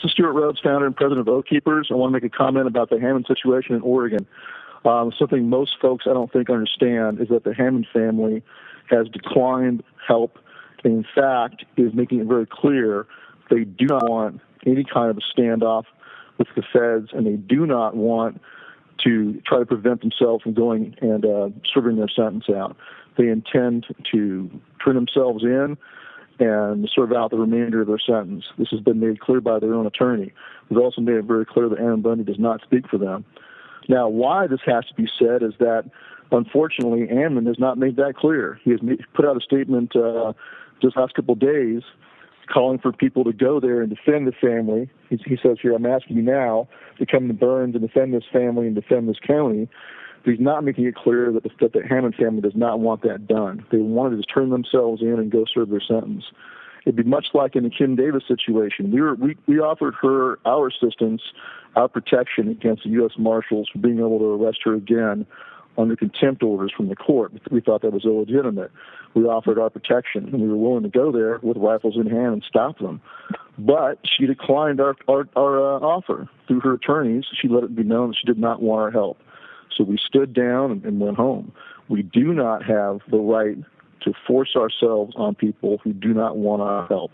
This is Stewart, Rhodes, founder and president of Oath Keepers. I want to make a comment about the Hammond situation in Oregon. Something most folks I don't think understand is that the Hammond family has declined help, and in fact is making it very clear they do not want any kind of a standoff with the feds, and they do not want to try to prevent themselves from going and serving their sentence out. They intend to turn themselves in and serve out the remainder of their sentence. This has been made clear by their own attorney. They've also made it very clear that Ammon Bundy does not speak for them. Now, why this has to be said is that, unfortunately, Ammon has not made that clear. He has put out a statement just last couple of days calling for people to go there and defend the family. He says here, I'm asking you now to come to Burns and defend this family and defend this county. But he's not making it clear that the Hammond family does not want that done. They wanted to just turn themselves in and go serve their sentence. It'd be much like in the Kim Davis situation. We offered her our assistance, our protection against the U.S. Marshals for being able to arrest her again under contempt orders from the court. We thought that was illegitimate. We offered our protection, and we were willing to go there with rifles in hand and stop them. But she declined our offer. Through her attorneys, she let it be known that she did not want our help. So we stood down and went home. We do not have the right to force ourselves on people who do not want our help.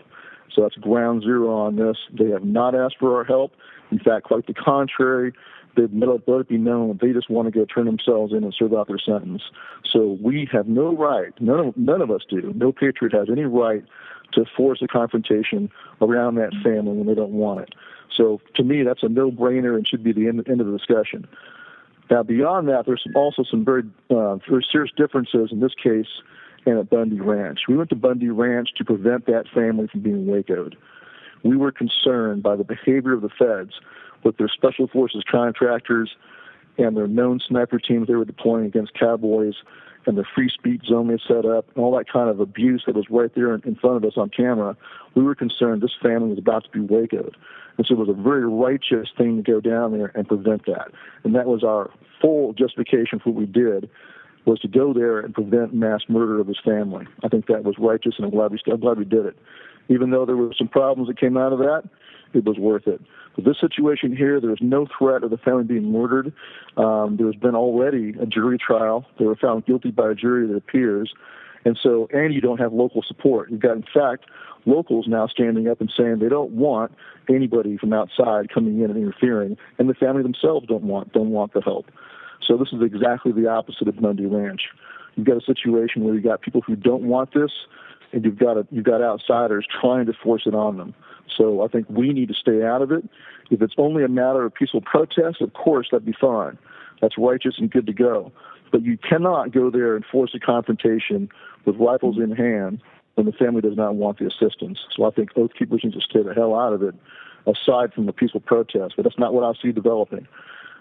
So that's ground zero on this. They have not asked for our help. In fact, quite the contrary, they've let it be known that they just want to go turn themselves in and serve out their sentence. So we have no right, none of us do, no patriot has any right to force a confrontation around that family when they don't want it. So to me, that's a no-brainer and should be the end of the discussion. Now, beyond that, there's also some very serious differences in this case and at Bundy Ranch. We went to Bundy Ranch to prevent that family from being wacoed. We were concerned by the behavior of the feds with their special forces contractors and their known sniper teams they were deploying against cowboys and the free speech zone they set up and all that kind of abuse that was right there in front of us on camera. We were concerned this family was about to be wacoed. And so it was a very righteous thing to go down there and prevent that. And that was our full justification for what we did, was to go there and prevent mass murder of his family. I think that was righteous, and I'm glad we did it. Even though there were some problems that came out of that, it was worth it. But this situation here, there was no threat of the family being murdered. There's been already a jury trial. They were found guilty by a jury, that appears. And you don't have local support. You've got, in fact, locals now standing up and saying they don't want anybody from outside coming in and interfering, and the family themselves don't want the help. So this is exactly the opposite of Bundy Ranch. You've got a situation where you've got people who don't want this, and you've got outsiders trying to force it on them. So I think we need to stay out of it. If it's only a matter of peaceful protest, of course, that'd be fine. That's righteous and good to go. But you cannot go there and force a confrontation with rifles in hand when the family does not want the assistance. So I think Oath Keepers need to stay the hell out of it, aside from the peaceful protest. But that's not what I see developing.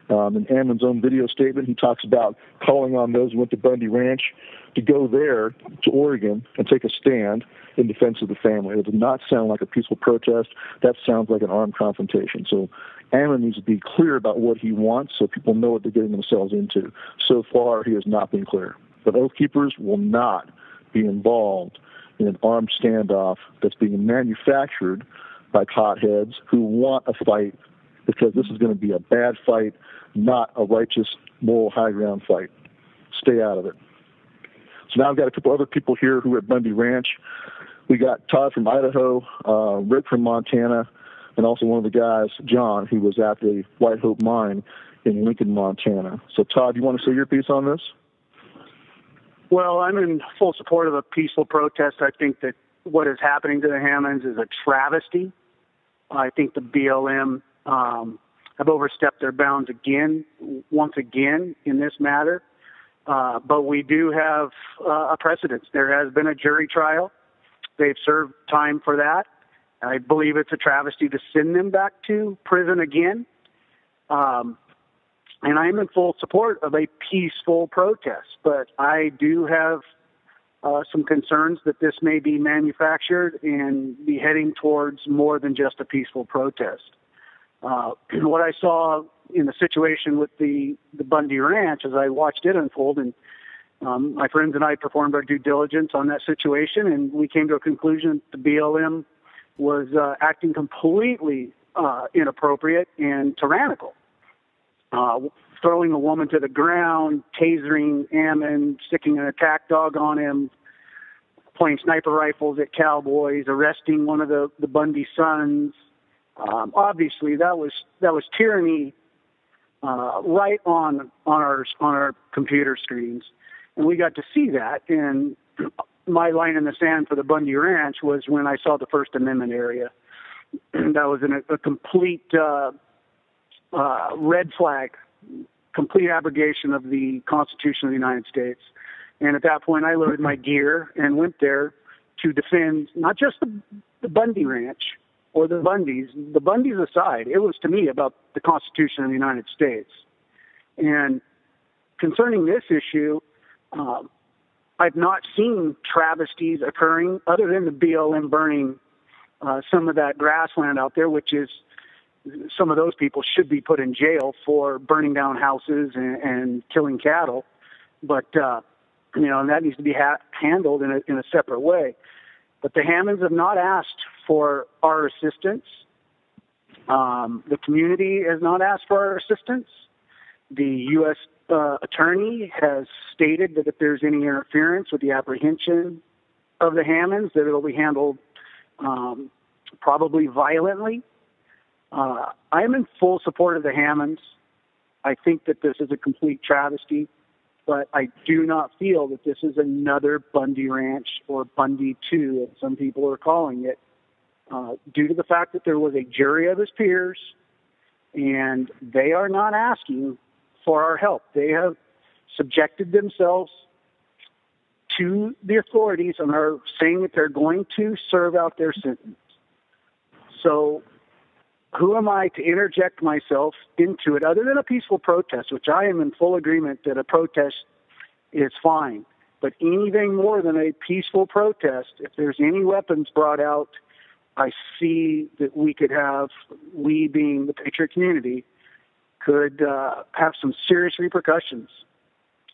In Ammon's own video statement, he talks about calling on those who went to Bundy Ranch to go there to Oregon and take a stand in defense of the family. It does not sound like a peaceful protest. That sounds like an armed confrontation. So Ammon needs to be clear about what he wants so people know what they're getting themselves into. So far, he has not been clear. But Oath Keepers will not be involved in an armed standoff that's being manufactured by potheads who want a fight, because this is going to be a bad fight, not a righteous, moral high ground fight. Stay out of it. So now I've got a couple other people here who are at Bundy Ranch. We got Todd from Idaho, Rick from Montana, and also one of the guys, John, who was at the White Hope Mine in Lincoln, Montana. So Todd, you want to say your piece on this? Well, I'm in full support of a peaceful protest. I think that what is happening to the Hammonds is a travesty. I think the BLM have overstepped their bounds once again in this matter. But we do have a precedent. There has been a jury trial. They've served time for that. I believe it's a travesty to send them back to prison again. And I'm in full support of a peaceful protest. But I do have some concerns that this may be manufactured and be heading towards more than just a peaceful protest. What I saw in the situation with the Bundy Ranch as I watched it unfold, and my friends and I performed our due diligence on that situation, and we came to a conclusion that the BLM was acting completely inappropriate and tyrannical. Throwing a woman to the ground, tasering Ammon, sticking an attack dog on him, pointing sniper rifles at cowboys, arresting one of the Bundy sons. Obviously, that was tyranny right on our computer screens, and we got to see that. And my line in the sand for the Bundy Ranch was when I saw the First Amendment area. That was a complete red flag, complete abrogation of the Constitution of the United States. And at that point, I loaded my gear and went there to defend not just the Bundy Ranch or the Bundys. The Bundys aside, it was to me about the Constitution of the United States. And concerning this issue, I've not seen travesties occurring other than the BLM burning some of that grassland out there, which is some of those people should be put in jail for burning down houses and killing cattle. But, and that needs to be handled in a separate way. But the Hammonds have not asked for our assistance. The community has not asked for our assistance. The U.S. Attorney has stated that if there's any interference with the apprehension of the Hammonds, that it'll be handled probably violently. I am in full support of the Hammonds. I think that this is a complete travesty, but I do not feel that this is another Bundy Ranch or Bundy 2, as some people are calling it, due to the fact that there was a jury of his peers, and they are not asking for our help. They have subjected themselves to the authorities and are saying that they're going to serve out their sentence. So who am I to interject myself into it other than a peaceful protest, which I am in full agreement that a protest is fine. But anything more than a peaceful protest, if there's any weapons brought out, I see that we being the Patriot community, could have some serious repercussions.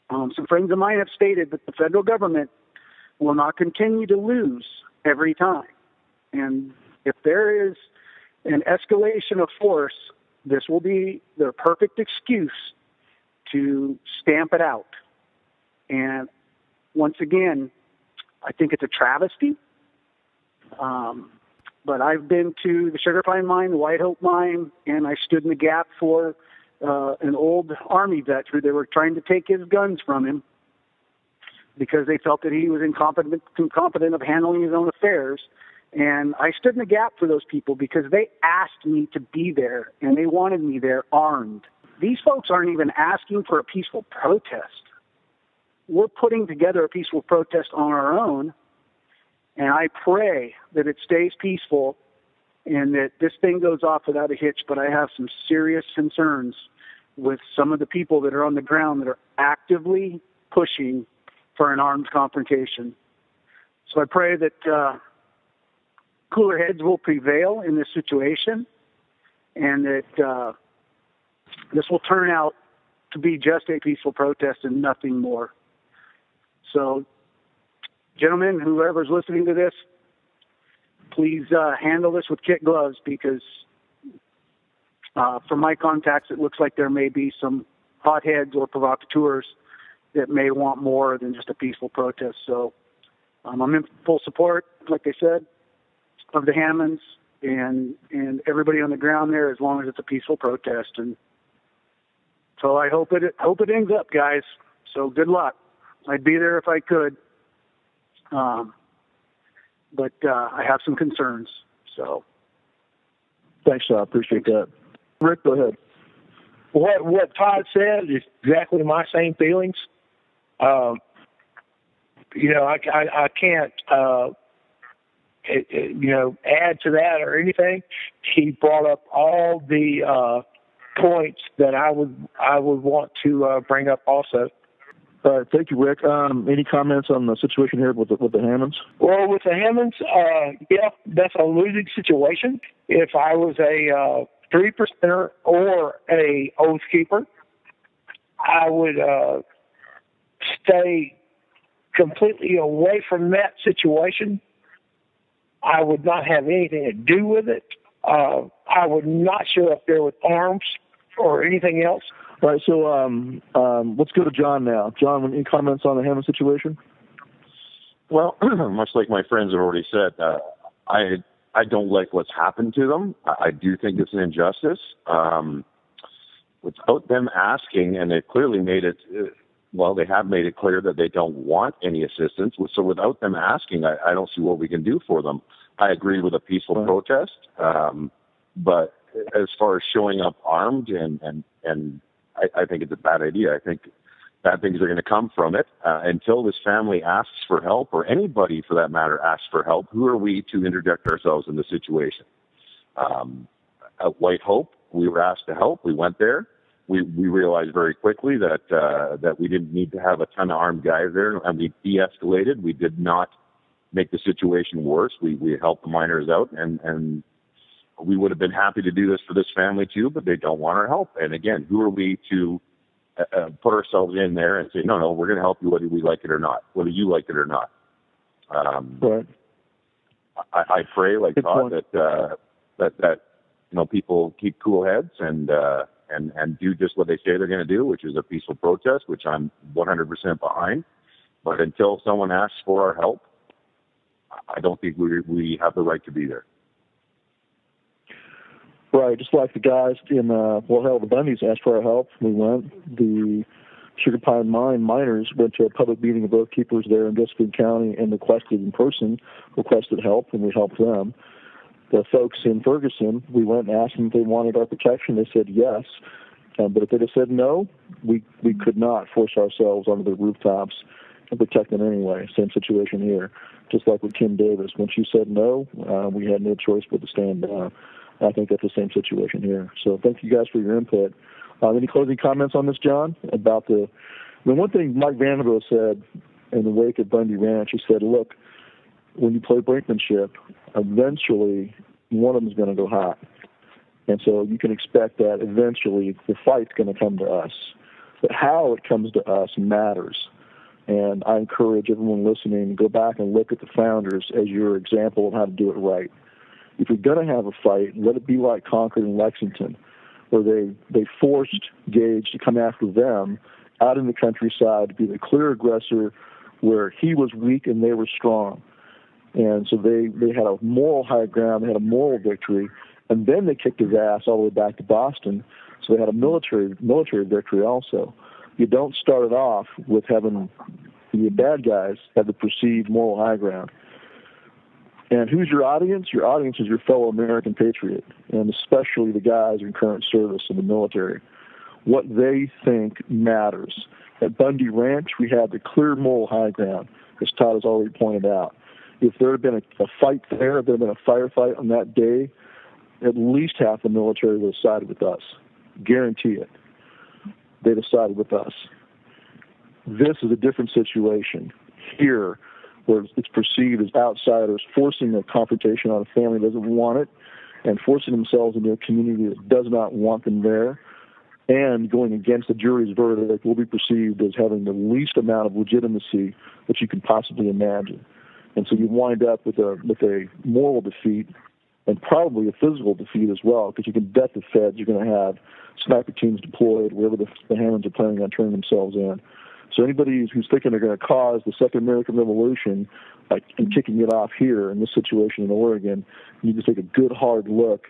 Some friends of mine have stated that the federal government will not continue to lose every time. And if there is an escalation of force, this will be the perfect excuse to stamp it out. And once again, I think it's a travesty. But I've been to the Sugar Pine Mine, the White Hope Mine, and I stood in the gap for an old Army vet who they were trying to take his guns from him because they felt that he was incompetent of handling his own affairs. And I stood in the gap for those people because they asked me to be there, and they wanted me there armed. These folks aren't even asking for a peaceful protest. We're putting together a peaceful protest on our own, and I pray that it stays peaceful and that this thing goes off without a hitch. But I have some serious concerns with some of the people that are on the ground that are actively pushing for an armed confrontation. So I pray that cooler heads will prevail in this situation, and that this will turn out to be just a peaceful protest and nothing more. So, gentlemen, whoever's listening to this, please handle this with kid gloves, because from my contacts, it looks like there may be some hotheads or provocateurs that may want more than just a peaceful protest. So I'm in full support, like I said, of the Hammonds and everybody on the ground there, as long as it's a peaceful protest. And so I hope it ends up, guys. So good luck. I'd be there if I could. But I have some concerns. So thanks, I appreciate that. Rick, go ahead. What Todd said is exactly my same feelings. I can't add to that or anything. He brought up all the points that I would want to bring up also. All right, thank you, Rick. Any comments on the situation here with the Hammonds? Well, with the Hammonds, that's a losing situation. If I was a 3%er or a oath keeper, I would stay completely away from that situation. I would not have anything to do with it. I I would not show up there with arms or anything else. All right, so let's go to John now. John, any comments on the Hammond situation? Well, much like my friends have already said, I don't like what's happened to them. I do think it's an injustice. Without them asking, and they've clearly made it, they have made it clear that they don't want any assistance. So without them asking, I don't see what we can do for them. I agree with a peaceful protest, but as far as showing up armed, and I think it's a bad idea. I think bad things are going to come from it. Until this family asks for help, or anybody for that matter asks for help, who are we to interject ourselves in the situation? At White Hope, we were asked to help. We went there. We realized very quickly that we didn't need to have a ton of armed guys there, and we de-escalated. We did not make the situation worse. We helped the miners out, and we would have been happy to do this for this family too, but they don't want our help. And again, who are we to put ourselves in there and say, no, we're going to help you whether we like it or not, whether you like it or not. Right. I pray, like Todd, that people keep cool heads and do just what they say they're going to do, which is a peaceful protest, which I'm 100% behind. But until someone asks for our help, I don't think we have the right to be there. Right, just like the guys in, the Bundys asked for our help. We went. The Sugar Pine Mine miners went to a public meeting of both keepers there in Josephine County and requested help, and we helped them. The folks in Ferguson, we went and asked them if they wanted our protection. They said yes, but if they just said no, we could not force ourselves onto the rooftops and protect them anyway. Same situation here, just like with Kim Davis. When she said no, we had no choice but to stand down. I think that's the same situation here. So thank you guys for your input. Any closing comments on this, John? About the one thing Mike Vanderbilt said in the wake of Bundy Ranch, he said, look, when you play brinkmanship, eventually one of them is going to go hot. And so you can expect that eventually the fight's going to come to us. But how it comes to us matters. And I encourage everyone listening to go back and look at the founders as your example of how to do it right. If you're going to have a fight, let it be like Concord and Lexington, where they forced Gage to come after them out in the countryside to be the clear aggressor where he was weak and they were strong. And so they had a moral high ground, they had a moral victory, and then they kicked his ass all the way back to Boston. So they had a military victory also. You don't start it off with having the bad guys have the perceived moral high ground. And who's your audience? Your audience is your fellow American patriot, and especially the guys in current service in the military. What they think matters. At Bundy Ranch, we had the clear moral high ground, as Todd has already pointed out. If there had been a fight there, if there had been a firefight on that day, at least half the military would have sided with us. Guarantee it. They'd have sided with us. This is a different situation. Here, where it's perceived as outsiders forcing a confrontation on a family that doesn't want it and forcing themselves into a community that does not want them there and going against the jury's verdict will be perceived as having the least amount of legitimacy that you can possibly imagine. And so you wind up with a moral defeat and probably a physical defeat as well, because you can bet the feds are going to have sniper teams deployed wherever the Hammonds are planning on turning themselves in. So anybody who's thinking they're going to cause the Second American Revolution and kicking it off here in this situation in Oregon, you need to take a good hard look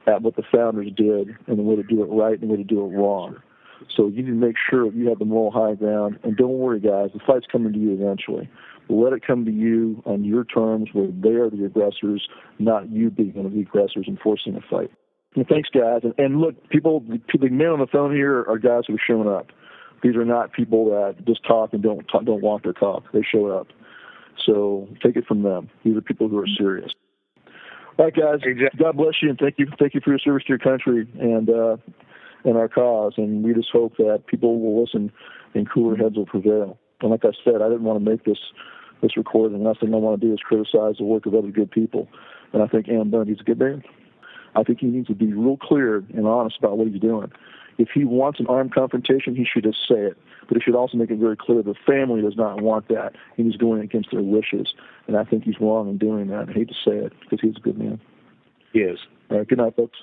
at what the founders did and the way to do it right and the way to do it wrong. So you need to make sure that you have the moral high ground. And don't worry, guys, the fight's coming to you eventually. But let it come to you on your terms where they are the aggressors, not you being one of the aggressors and forcing a fight. Well, thanks, guys. And look, the men on the phone here are guys who are showing up. These are not people that just talk and don't walk their talk. They show up. So take it from them. These are people who are serious. All right, guys. God bless you, and thank you for your service to your country and our cause. And we just hope that people will listen and cooler heads will prevail. And like I said, I didn't want to make this recording. The last thing I want to do is criticize the work of other good people. And I think Ammon Bundy's a good man. I think he needs to be real clear and honest about what he's doing. If he wants an armed confrontation, he should just say it. But he should also make it very clear the family does not want that, and he's going against their wishes. And I think he's wrong in doing that. I hate to say it because he's a good man. is. All right, good night, folks.